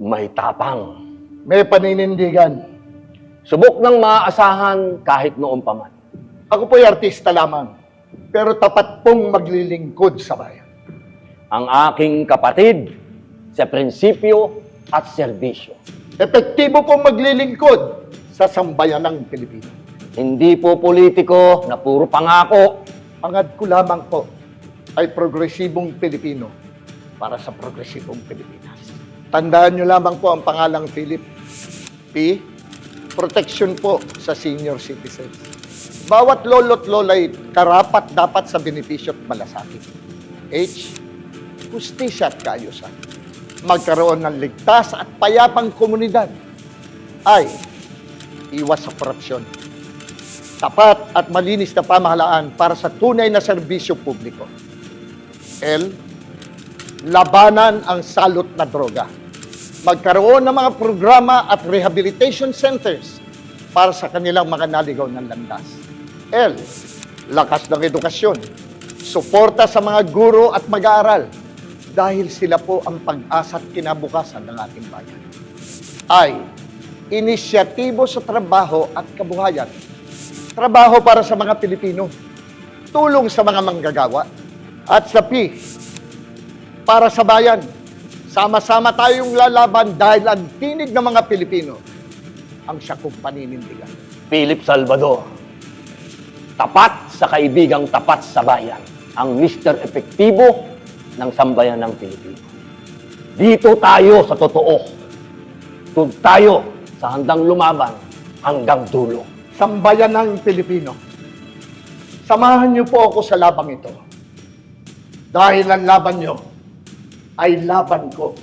May tapang. May paninindigan. Subok ng maaasahan kahit noon pa man. Ako po'y artista lamang, pero tapat pong maglilingkod sa bayan. Ang aking kapatid sa prinsipyo at serbisyo. Epektibo pong maglilingkod sa sambayanang Pilipino. Hindi po politiko na puro pangako. Angad ko lamang po ay progresibong Pilipino para sa progresibong Pilipinas. Tandaan nyo lamang po ang pangalang Philip. P, protection po sa senior citizens. Bawat lolo't lola'y karapat dapat sa benepisyo at malasakit. H, hustisya at kaayusan. Magkaroon ng ligtas at payapang komunidad. I, iwas sa korupsyon. Tapat at malinis na pamahalaan para sa tunay na serbisyo publiko. L, labanan ang salot na droga. Magkaroon ng mga programa at rehabilitation centers para sa kanilang mga naligaw ng landas. L, lakas ng edukasyon. Suporta sa mga guro at mag-aaral dahil sila po ang pag-asa at kinabukasan ng ating bayan. I, inisyatibo sa trabaho at kabuhayan. Trabaho para sa mga Pilipino. Tulong sa mga manggagawa. At sa P, para sa bayan. Sama-sama tayong lalaban dahil ang tinig ng mga Pilipino ang siyakong paninindigan. Philip Salvador. Tapat sa kaibigang tapat sa bayan. Ang Mr. Epektibo ng sambayan ng Pilipino. Dito tayo sa totoo. Doon tayo sa handang lumaban hanggang dulo. Sambayan ng Pilipino. Samahan niyo po ako sa labang ito. Dahil ang laban niyo ay laban ko.